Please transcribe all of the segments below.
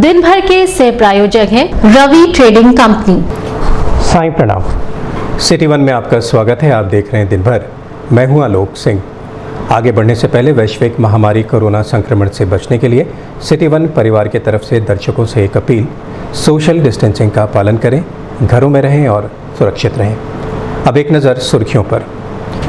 दिन भर के सह प्रायोजक हैं रवि ट्रेडिंग कंपनी। साईं प्रणाम। सिटी वन में आपका स्वागत है। आप देख रहे हैं दिन भर। मैं हूं आलोक सिंह। आगे बढ़ने से पहले वैश्विक महामारी कोरोना संक्रमण से बचने के लिए सिटी वन परिवार की तरफ से दर्शकों से एक अपील, सोशल डिस्टेंसिंग का पालन करें, घरों में रहें और सुरक्षित रहें। अब एक नज़र सुर्खियों पर।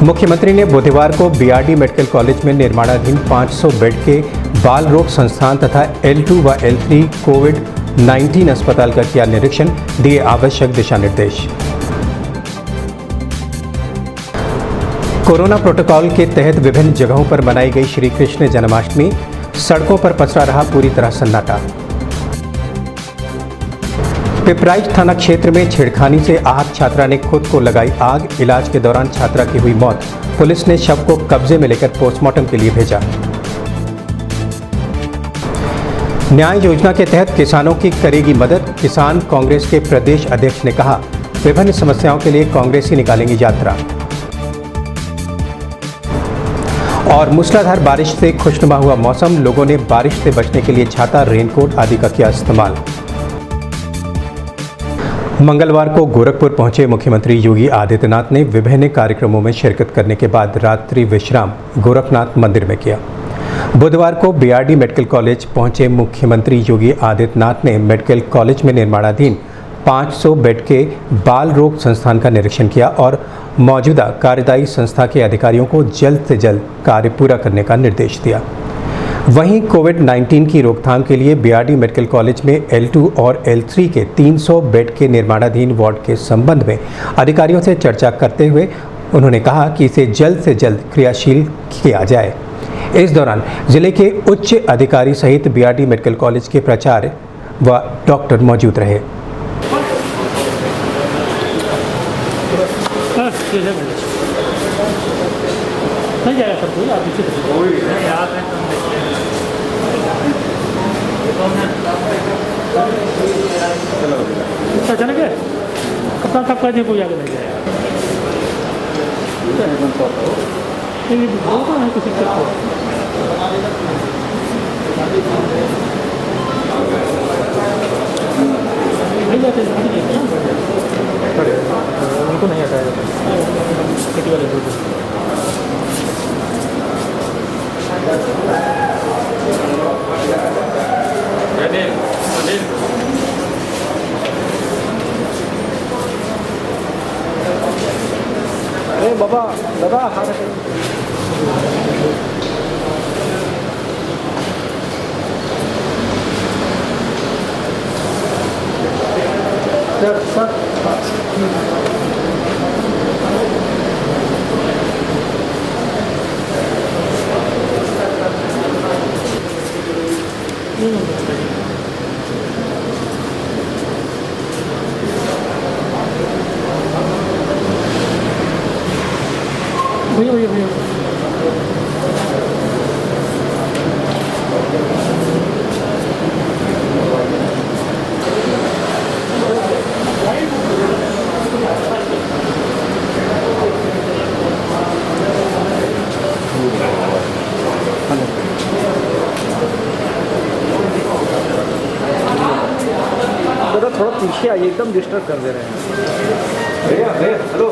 मुख्यमंत्री ने बुधवार को बीआरडी मेडिकल कॉलेज में निर्माणाधीन 500 बेड के बाल रोग संस्थान तथा L2 व L3 कोविड-19 अस्पताल का किया निरीक्षण, दिए आवश्यक दिशा निर्देश। कोरोना प्रोटोकॉल के तहत विभिन्न जगहों पर मनाई गई श्री कृष्ण जन्माष्टमी, सड़कों पर पसरा रहा पूरी तरह सन्नाटा। पिपराइच थाना क्षेत्र में छेड़खानी से आहत छात्रा ने खुद को लगाई आग, इलाज के दौरान छात्रा की हुई मौत। पुलिस ने शव को कब्जे में लेकर पोस्टमार्टम के लिए भेजा। न्याय योजना के तहत किसानों की करेगी मदद, किसान कांग्रेस के प्रदेश अध्यक्ष ने कहा। विभिन्न समस्याओं के लिए कांग्रेस ही निकालेंगी यात्रा। और मूसलाधार बारिश से खुशनुमा हुआ मौसम, लोगों ने बारिश से बचने के लिए छाता, रेनकोट आदि का किया इस्तेमाल। मंगलवार को गोरखपुर पहुंचे मुख्यमंत्री योगी आदित्यनाथ ने विभिन्न कार्यक्रमों में शिरकत करने के बाद रात्रि विश्राम गोरखनाथ मंदिर में किया। बुधवार को बीआरडी मेडिकल कॉलेज पहुंचे मुख्यमंत्री योगी आदित्यनाथ ने मेडिकल कॉलेज में निर्माणाधीन 500 बेड के बाल रोग संस्थान का निरीक्षण किया और मौजूदा कार्यदायी संस्था के अधिकारियों को जल्द से जल्द कार्य पूरा करने का निर्देश दिया। वहीं कोविड-19 की रोकथाम के लिए बीआरडी मेडिकल कॉलेज में L2 और L3 के 300 बेड के निर्माणाधीन वार्ड के संबंध में अधिकारियों से चर्चा करते हुए उन्होंने कहा कि इसे जल्द से जल्द क्रियाशील किया जाए। इस दौरान जिले के उच्च अधिकारी सहित बीआरडी मेडिकल कॉलेज के प्राचार्य व डॉक्टर मौजूद रहे। नहीं जाएगा सर, कोई आप इसी अचानक है कप्तान साहब कह दिए कोई आगे नहीं जाएगा। किसी उनको नहीं हटाएगा सिटी वाले अरे बाबा दादा सर भैया थोड़ा पीछे आइए, एकदम डिस्टर्ब कर दे रहे हैं। भैया हेलो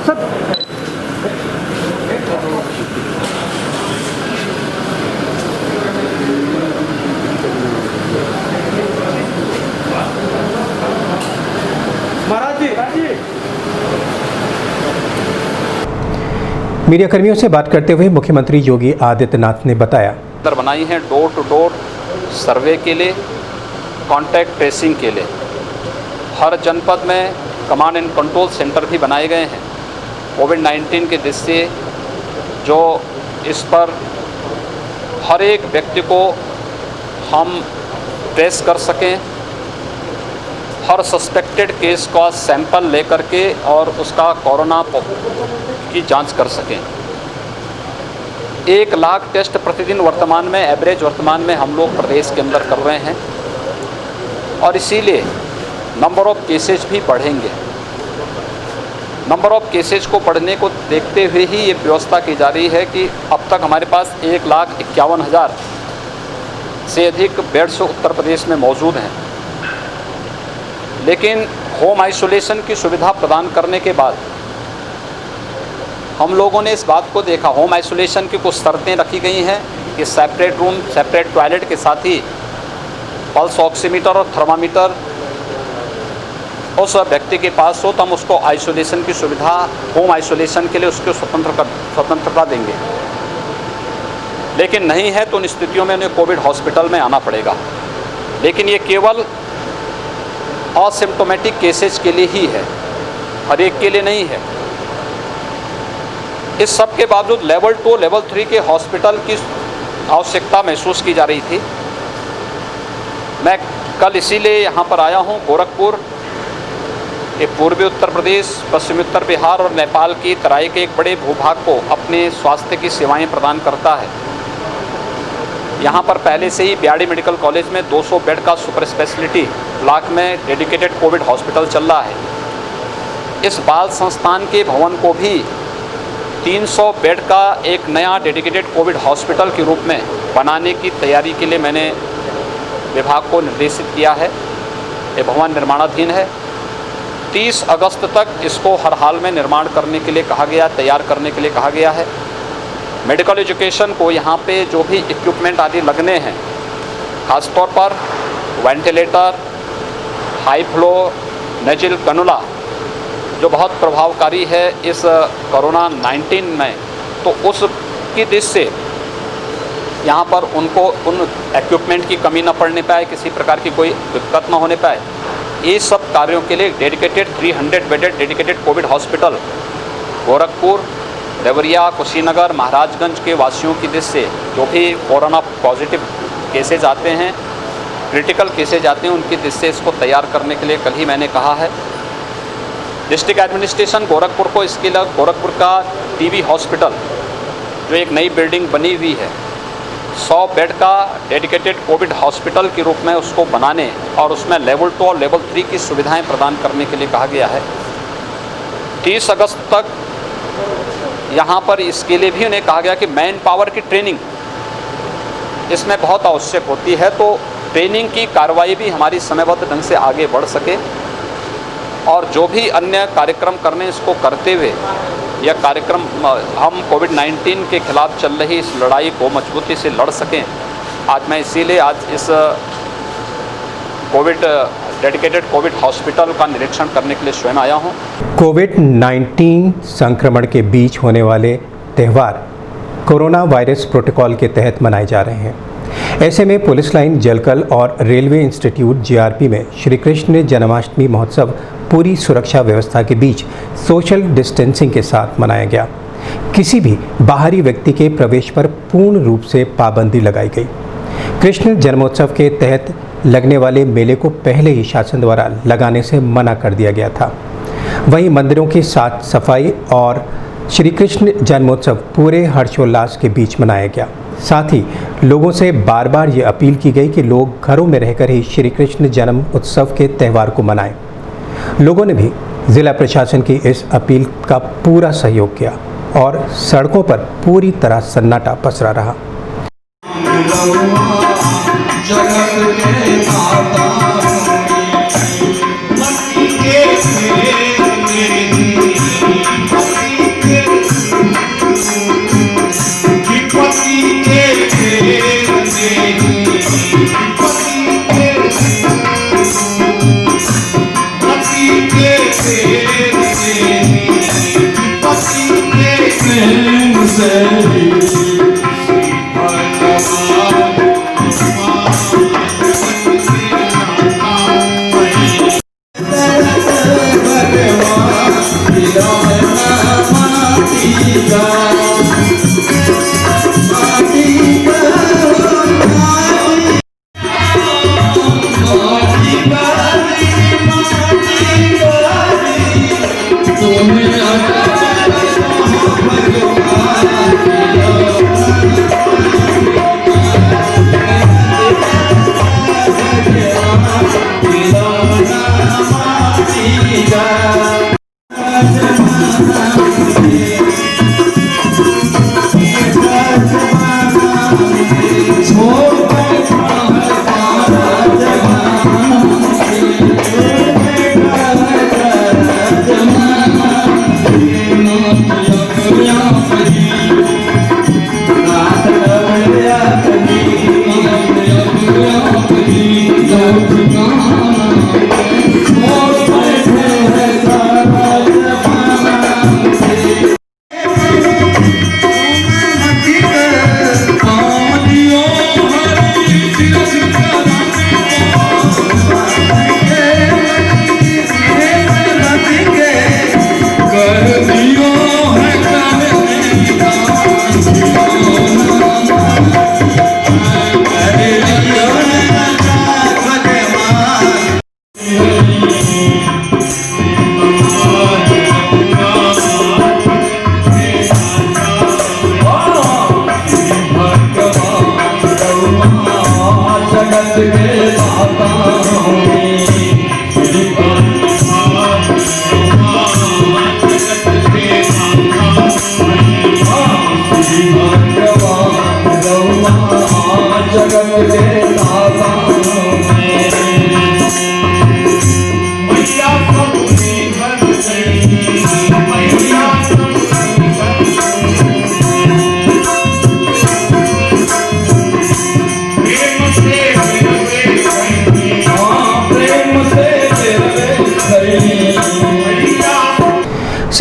सब मीडिया कर्मियों से बात करते हुए मुख्यमंत्री योगी आदित्यनाथ ने बताया, बनाई है डोर टू डोर सर्वे के लिए, कॉन्टैक्ट ट्रेसिंग के लिए। हर जनपद में कमांड एंड कंट्रोल सेंटर भी बनाए गए हैं। कोविड-19 के दृष्टि जो इस पर हर एक व्यक्ति को हम ट्रेस कर सकें, हर सस्पेक्टेड केस का सैंपल लेकर के और उसका कोरोना की जांच कर सकें। 1 लाख टेस्ट प्रतिदिन वर्तमान में एवरेज वर्तमान में हम लोग प्रदेश के अंदर कर रहे हैं और इसीलिए नंबर ऑफ केसेज भी बढ़ेंगे। नंबर ऑफ केसेज को बढ़ने को देखते हुए ही ये व्यवस्था की जा रही है कि अब तक हमारे पास 1,51,000 से अधिक बेड्स उत्तर प्रदेश में मौजूद हैं, लेकिन होम आइसोलेशन की सुविधा प्रदान करने के बाद हम लोगों ने इस बात को देखा, होम आइसोलेशन की कुछ शर्तें रखी गई हैं कि सेपरेट रूम, सेपरेट टॉयलेट के साथ ही पल्स ऑक्सीमीटर और थर्मामीटर उस व्यक्ति के पास हो तो हम उसको आइसोलेशन की सुविधा, होम आइसोलेशन के लिए उसको स्वतंत्रता देंगे। लेकिन नहीं है तो उन स्थितियों में उन्हें कोविड हॉस्पिटल में आना पड़ेगा। लेकिन ये केवल असिम्टोमेटिक केसेज के लिए ही है, हर एक के लिए नहीं है। इस सब के बावजूद लेवल 2, लेवल 3 के हॉस्पिटल की आवश्यकता महसूस की जा रही थी। मैं कल इसीलिए यहाँ पर आया हूँ। गोरखपुर ये पूर्वी उत्तर प्रदेश, पश्चिमी उत्तर बिहार और नेपाल की तराई के एक बड़े भूभाग को अपने स्वास्थ्य की सेवाएं प्रदान करता है। यहाँ पर पहले से ही बीआरडी मेडिकल कॉलेज में 200 बेड का सुपर स्पेशलिटी ब्लॉक में डेडिकेटेड कोविड हॉस्पिटल चल रहा है। इस बाल संस्थान के भवन को भी 300 बेड का एक नया डेडिकेटेड कोविड हॉस्पिटल के रूप में बनाने की तैयारी के लिए मैंने विभाग को निर्देशित किया है। ये भवन निर्माणाधीन है। 30 अगस्त तक इसको हर हाल में निर्माण करने के लिए कहा गया, तैयार करने के लिए कहा गया है। मेडिकल एजुकेशन को यहाँ पे जो भी इक्विपमेंट आदि लगने हैं, खासतौर पर वेंटिलेटर, हाई फ्लो नेजिल कनुला जो बहुत प्रभावकारी है इस कोरोना 19 में, तो उसकी दृष्टि से यहाँ पर उनको उन इक्विपमेंट की कमी न पड़ने पाए, किसी प्रकार की कोई दिक्कत न होने पाए, ये सब कार्यों के लिए dedicated 300 bedded dedicated Covid hospital Gorakhpur, Deoria, Kushinagar, Maharajganj के वासियों की दृष्टि से जो भी कोरोना पॉजिटिव केसेज आते हैं, क्रिटिकल केसेज आते हैं, उनकी दृष्टि से इसको तैयार करने के लिए कल ही मैंने कहा है। डिस्ट्रिक्ट एडमिनिस्ट्रेशन गोरखपुर को इसके लिए गोरखपुर का टीबी हॉस्पिटल जो एक नई बिल्डिंग बनी हुई है, 100 बेड का डेडिकेटेड कोविड हॉस्पिटल के रूप में उसको बनाने और उसमें लेवल 2 और लेवल 3 की सुविधाएं प्रदान करने के लिए कहा गया है। 30 अगस्त तक यहाँ पर इसके लिए भी उन्हें कहा गया कि मैन पावर की ट्रेनिंग इसमें बहुत आवश्यक होती है, तो ट्रेनिंग की कार्रवाई भी हमारी समयबद्ध ढंग से आगे बढ़ सके और जो भी अन्य कार्यक्रम करने इसको करते हुए यह कार्यक्रम हम कोविड-19 के खिलाफ चल रही इस लड़ाई को मजबूती से लड़ सकें। आज मैं इसीलिए आज इस डेडिकेटेड कोविड हॉस्पिटल का निरीक्षण करने के लिए स्वयं आया हूं। कोविड-19 संक्रमण के बीच होने वाले त्यौहार कोरोना वायरस प्रोटोकॉल के तहत मनाए जा रहे हैं। ऐसे में पुलिस लाइन जलकल और रेलवे इंस्टीट्यूट जीआरपी में श्री कृष्ण जन्माष्टमी महोत्सव पूरी सुरक्षा व्यवस्था के बीच सोशल डिस्टेंसिंग के साथ मनाया गया। किसी भी बाहरी व्यक्ति के प्रवेश पर पूर्ण रूप से पाबंदी लगाई गई। कृष्ण जन्मोत्सव के तहत लगने वाले मेले को पहले ही शासन द्वारा लगाने से मना कर दिया गया था। वहीं मंदिरों की साफ सफाई और श्री कृष्ण जन्मोत्सव पूरे हर्षोल्लास के बीच मनाया गया। साथ ही लोगों से बार बार ये अपील की गई कि लोग घरों में रहकर ही श्री कृष्ण जन्म उत्सव के त्यौहार को मनाएं। लोगों ने भी जिला प्रशासन की इस अपील का पूरा सहयोग किया और सड़कों पर पूरी तरह सन्नाटा पसरा रहा।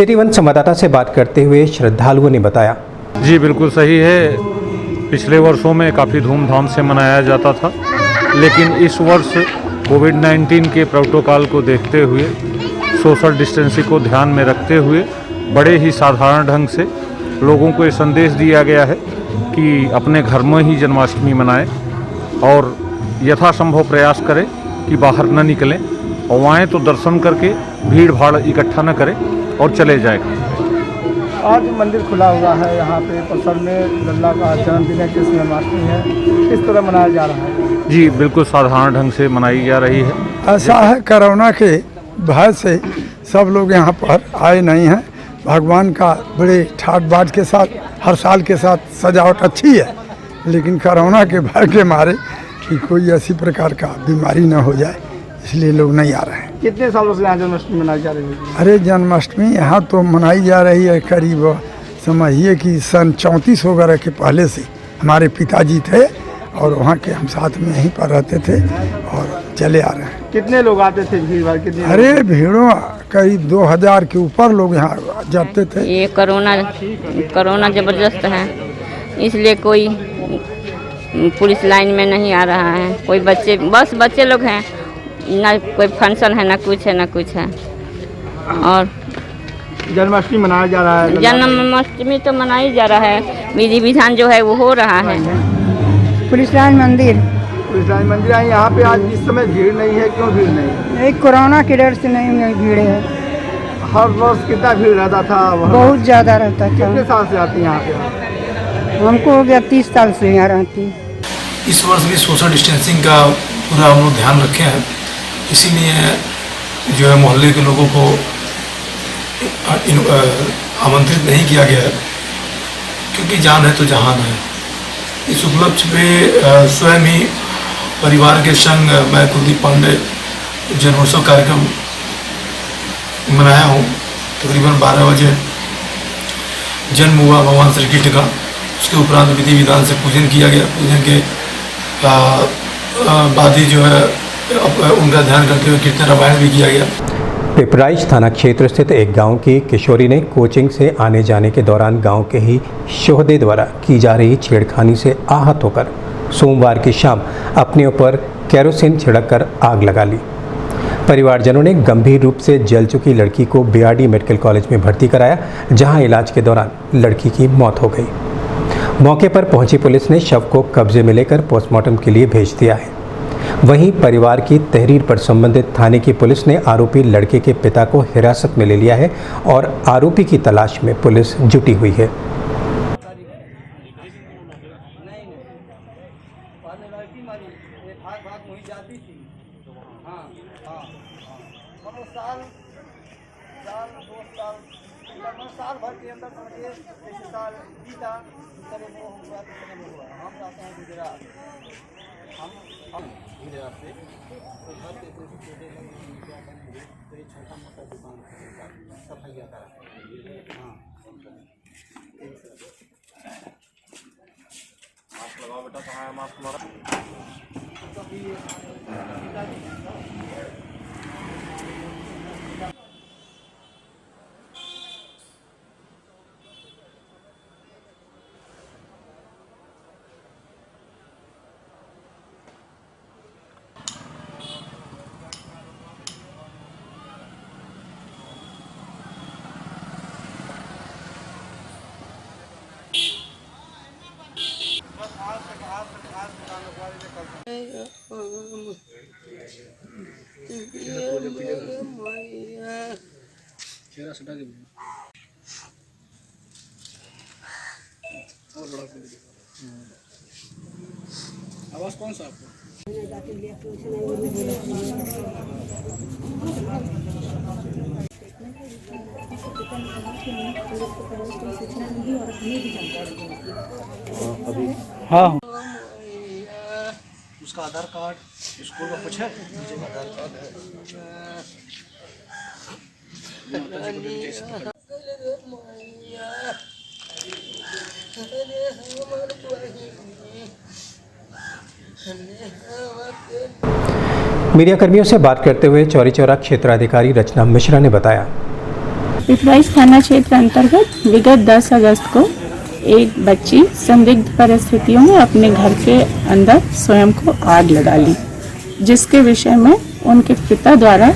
सिटी वन संवाददाता से बात करते हुए श्रद्धालुओं ने बताया, जी बिल्कुल सही है। पिछले वर्षों में काफ़ी धूमधाम से मनाया जाता था, लेकिन इस वर्ष कोविड-19 के प्रोटोकॉल को देखते हुए, सोशल डिस्टेंसिंग को ध्यान में रखते हुए बड़े ही साधारण ढंग से लोगों को ये संदेश दिया गया है कि अपने घर में ही जन्माष्टमी मनाएं और यथासंभव प्रयास करें कि बाहर न निकलें और आएँ तो दर्शन करके भीड़ भाड़ इकट्ठा न करें और चले जाएं। आज मंदिर खुला हुआ है यहाँ पे परिसर में, लल्ला का जन्मदिन है, कृष्ण जन्माष्टमी है, किस तरह मनाया जा रहा है? जी बिल्कुल साधारण ढंग से मनाई जा रही है। ऐसा है, कोरोना के भय से सब लोग यहाँ पर आए नहीं हैं। भगवान का बड़े ठाट बाट के साथ, हर साल के साथ सजावट अच्छी है, लेकिन कोरोना के भय के मारे कि कोई ऐसी प्रकार का बीमारी न हो जाए, इसलिए लोग नहीं आ रहे हैं। कितने सालों से यहाँ जन्माष्टमी मनाई जा रही है? अरे जन्माष्टमी यहाँ तो मनाई जा रही है करीब समझिए कि सन 34 वगैरह के पहले से। हमारे पिताजी थे और वहाँ के हम साथ में यहीं पर रहते थे और चले आ रहे हैं। कितने लोग आते थे? भीड़ भाड़ कितनी? अरे भीड़ों करीब 2000 के ऊपर लोग यहाँ जाते थे। ये कोरोना ज़बरदस्त है, इसलिए कोई पुलिस लाइन में नहीं आ रहा है। कोई बच्चे लोग हैं, ना कोई फंक्शन है, ना कुछ है, ना कुछ है। और जन्माष्टमी मनाया जा रहा है? जन्माष्टमी तो मनाई जा रहा है, विधि विधान जो है वो हो रहा है। पुलिस लाइन मंदिर है यहाँ पे। आज इस समय भीड़ नहीं है, क्यों भीड़ नहीं है? एक कोरोना के डर से नहीं भीड़ है। हर वर्ष कितना भीड़ रहता था? बहुत ज़्यादा रहता था। कितने साल से आती है यहाँ पे? हमको हो गया 30 साल से यहाँ रहती। इस वर्ष भी सोशल डिस्टेंसिंग का पूरा हम लोग ध्यान रखे हैं, इसीलिए जो है मोहल्ले के लोगों को आमंत्रित नहीं किया गया है, क्योंकि जान है तो जहान है। इस उपलक्ष्य पे स्वयं ही परिवार के संग मैं कुलदीप पांडे जन्मोत्सव कार्यक्रम मनाया हूँ। तकरीबन 12 बजे जन्म हुआ भगवान श्री कृष्ण का। उसके उपरांत विधि विधान से पूजन किया गया। पूजन के बाद ही जो है उनका ध्यान करते हुए कीर्तन रामायण भी किया गया। पिपराइच थाना क्षेत्र स्थित एक गांव की किशोरी ने कोचिंग से आने जाने के दौरान गांव के ही शोहदे द्वारा की जा रही छेड़खानी से आहत होकर सोमवार की शाम अपने ऊपर केरोसिन छिड़ककर आग लगा ली। परिवारजनों ने गंभीर रूप से जल चुकी लड़की को बीआरडी मेडिकल कॉलेज में भर्ती कराया, जहां इलाज के दौरान लड़की की मौत हो गई। मौके पर पहुंची पुलिस ने शव को कब्जे में लेकर पोस्टमार्टम के लिए भेज दिया है। वहीं परिवार की तहरीर पर संबंधित थाने की पुलिस ने आरोपी लड़के के पिता को हिरासत में ले लिया है और आरोपी की तलाश में पुलिस जुटी हुई है। आवाज कौन सा आपको? हाँ, उसका आधार कार्ड स्कूल का कुछ है? आधार कार्ड है। मीडिया कर्मियों से बात करते हुए चौरी चौरा क्षेत्राधिकारी रचना मिश्रा ने बताया, पिपराइच थाना क्षेत्र अंतर्गत विगत 10 अगस्त को एक बच्ची संदिग्ध परिस्थितियों में अपने घर के अंदर स्वयं को आग लगा ली, जिसके विषय में उनके पिता द्वारा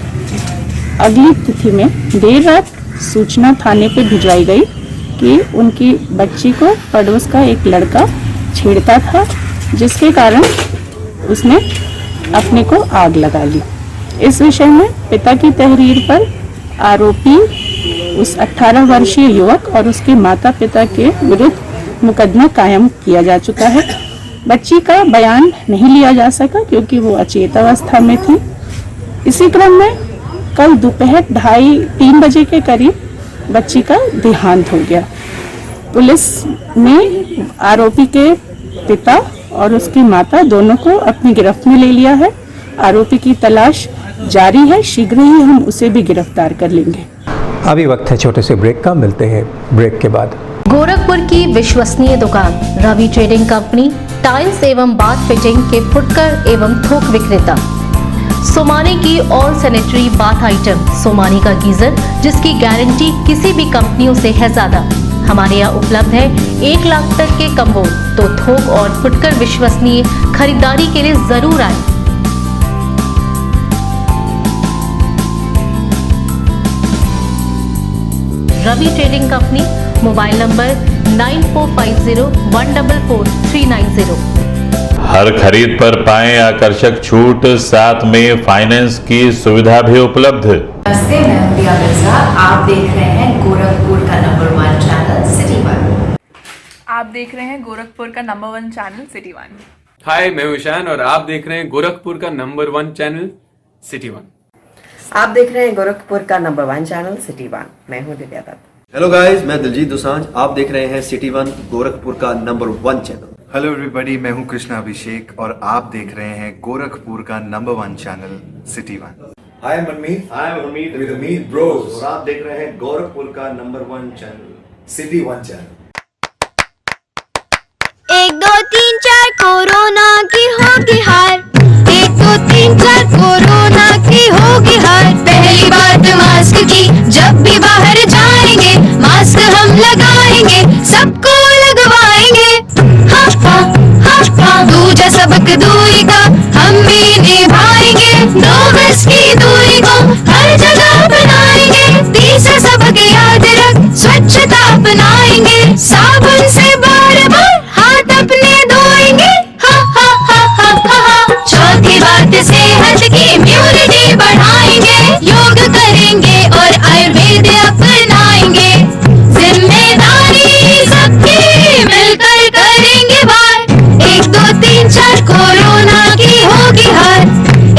अगली तिथि में देर रात सूचना थाने पे भिजवाई गई कि उनकी बच्ची को पड़ोस का एक लड़का छेड़ता था, जिसके कारण उसने अपने को आग लगा ली। इस विषय में पिता की तहरीर पर आरोपी उस 18 वर्षीय युवक और उसके माता पिता के विरुद्ध मुकदमा कायम किया जा चुका है। बच्ची का बयान नहीं लिया जा सका क्योंकि वो अचेत अवस्था में थी। इसी क्रम में कल दोपहर 2:30-3 बजे के करीब बच्ची का देहांत हो गया। पुलिस ने आरोपी के पिता और उसकी माता दोनों को अपनी गिरफ्त में ले लिया है। आरोपी की तलाश जारी है, शीघ्र ही हम उसे भी गिरफ्तार कर लेंगे। अभी वक्त है छोटे से ब्रेक का, मिलते हैं ब्रेक के बाद। गोरखपुर की विश्वसनीय दुकान रवि ट्रेडिंग कंपनी, टाइल्स एवं बाथ फिटिंग के फुटकर एवं थोक विक्रेता। सोमानी की all sanitary bath item, Somani का गीजर जिसकी गारंटी किसी भी कंपनियों से है ज्यादा। हमारे यहाँ उपलब्ध है 1 लाख तक के कम्बो। तो थोक और फुटकर विश्वसनीय खरीदारी के लिए जरूर आए। Ravi trading company, mobile number 9450144390। हर खरीद पर पाएं आकर्षक छूट, साथ में फाइनेंस की सुविधा भी उपलब्ध। नमस्ते, मैं प्रिया मिर्जा। आप देख रहे हैं गोरखपुर का नंबर 1 चैनल सिटी 1। आप देख रहे हैं गोरखपुर का नंबर 1 चैनल सिटी 1। हाय, मैं ईशान और आप देख रहे हैं गोरखपुर का नंबर 1 चैनल सिटी 1। आप देख रहे हैं गोरखपुर का नंबर 1 चैनल सिटी 1। मैं हूं दिव्या दत्त। हेलो गाइस, मैं दिलजीत दोसांझ। आप देख रहे हैं सिटी 1 गोरखपुर का नंबर 1 चैनल। हेलो एवरीबॉडी, मैं हूं कृष्णा अभिषेक और आप देख रहे हैं गोरखपुर का number 1 channel city 1। Hi Manmeet, with Meet Bros और आप देख रहे हैं गोरखपुर का number 1 channel city 1 channel. 1 2 3 4 corona की होगी हार। 1 2 3 4 कोरोना की होगी हार। पहली बात मास्क की, जब भी बाहर जाएंगे मास्क हम लगाएंगे, सबको लगवाएंगे। दूजा सबक दूरी का हम भी निभाएंगे। 2 गज की दूरी को हर जगह बनाएंगे। तीसरा सबक याद रख, स्वच्छता अपनाएंगे। साबुन से बार-बार हाथ अपने धोएंगे। चौथी बात सेहत की इम्यूनिटी बढ़ाएंगे। योग करेंगे और आयुर्वेद अपनाएंगे। जिम्मेदारी सबकी मिलकर करेंगे बार। 1 2 3 4 कोरोना की होगी हार।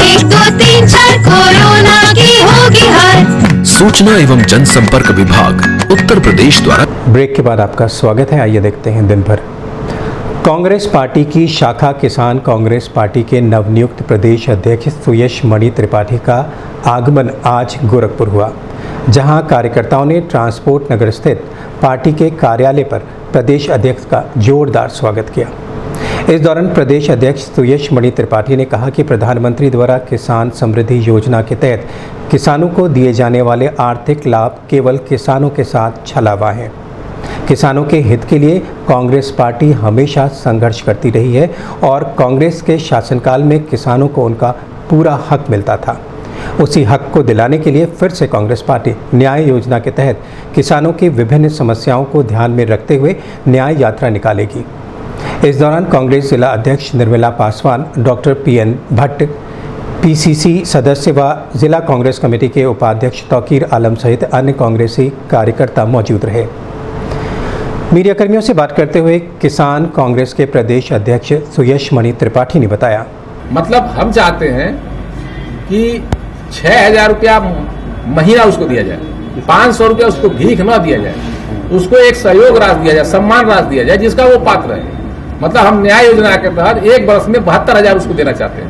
1 2 3 4 कोरोना की होगी हार। सूचना एवं जनसंपर्क विभाग उत्तर प्रदेश द्वारा। ब्रेक के बाद आपका स्वागत है। आइए देखते हैं दिन भर। कांग्रेस पार्टी की शाखा किसान कांग्रेस पार्टी के नवनियुक्त प्रदेश अध्यक्ष सुयश मणि त्रिपाठी का आगमन आज गोरखपुर हुआ, जहां कार्यकर्ताओं ने ट्रांसपोर्ट नगर स्थित पार्टी के कार्यालय पर प्रदेश अध्यक्ष का जोरदार स्वागत किया। इस दौरान प्रदेश अध्यक्ष सुयश मणि त्रिपाठी ने कहा कि प्रधानमंत्री द्वारा किसान समृद्धि योजना के तहत किसानों को दिए जाने वाले आर्थिक लाभ केवल किसानों के साथ छला हुआ है। किसानों के हित के लिए कांग्रेस पार्टी हमेशा संघर्ष करती रही है और कांग्रेस के शासनकाल में किसानों को उनका पूरा हक मिलता था। उसी हक को दिलाने के लिए फिर से कांग्रेस पार्टी न्याय योजना के तहत किसानों की विभिन्न समस्याओं को ध्यान में रखते हुए न्याय यात्रा निकालेगी। इस दौरान कांग्रेस जिला अध्यक्ष Nirmala Paswan, doctor PN Bhatt, PCC सदस्य व जिला कांग्रेस कमेटी के उपाध्यक्ष तौकीर आलम सहित अन्य कांग्रेसी कार्यकर्ता मौजूद रहे। मीडिया कर्मियों से बात करते हुए किसान कांग्रेस के प्रदेश अध्यक्ष सुयश मणि त्रिपाठी ने बताया, मतलब हम चाहते हैं कि 6,000 रुपया महीना उसको दिया जाए, 500 रुपया उसको भीख न दिया जाए, उसको एक सहयोग राशि दिया जाए, सम्मान राशि दिया जाए जिसका वो पात्र है। मतलब हम न्याय योजना के तहत 1 वर्ष में 72,000 उसको देना चाहते हैं।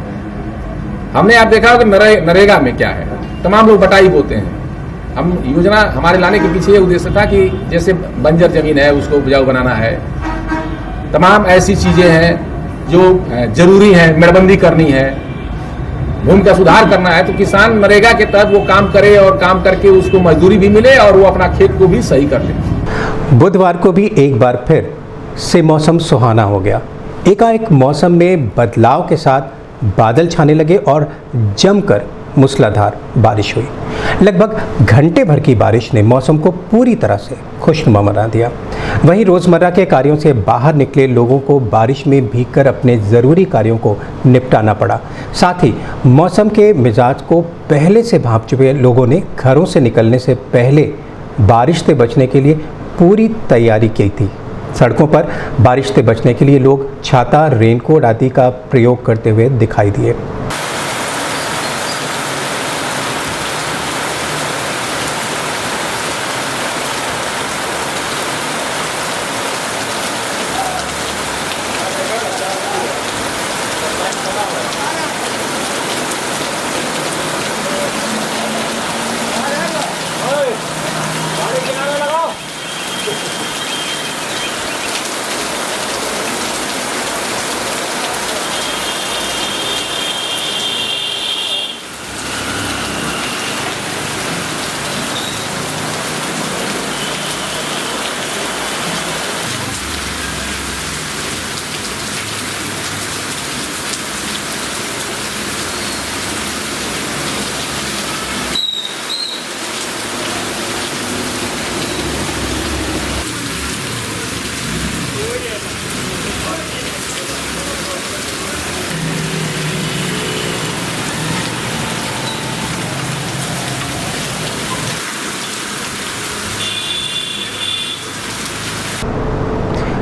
हमने आप देखा होगा नरेगा में क्या है, तमाम लोग बटाई बोते हैं। हम योजना हमारे लाने के पीछे ये उद्देश्य था कि जैसे बंजर जमीन है उसको उपजाऊ बनाना है, तमाम ऐसी चीजें हैं जो जरूरी हैं, मेड़बंदी करनी है, भूमि का सुधार करना है तो किसान मनरेगा के तहत वो काम करे और काम करके उसको मजदूरी भी मिले और वो अपना खेत को भी सही कर ले। बुधवार को भी एक बार फिर से मौसम सुहाना हो गया। एकाएक मौसम में बदलाव के साथ बादल छाने लगे और जमकर मूसलाधार बारिश हुई। लगभग घंटे भर की बारिश ने मौसम को पूरी तरह से खुशनुमा बना दिया। वहीं रोज़मर्रा के कार्यों से बाहर निकले लोगों को बारिश में भीगकर अपने ज़रूरी कार्यों को निपटाना पड़ा। साथ ही मौसम के मिजाज को पहले से भांप चुके लोगों ने घरों से निकलने से पहले बारिश से बचने के लिए पूरी तैयारी की थी। सड़कों पर बारिश से बचने के लिए लोग छाता, रेनकोट आदि का प्रयोग करते हुए दिखाई दिए।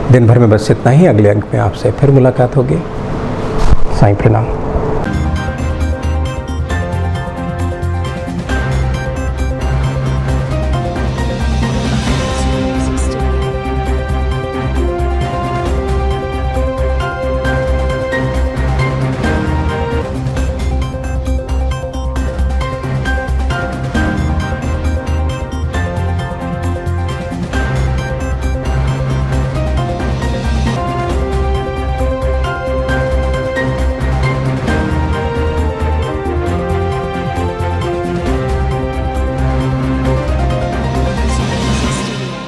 दिन भर में बस इतना ही। अगले अंक में आपसे फिर मुलाकात होगी। साईं प्रणाम।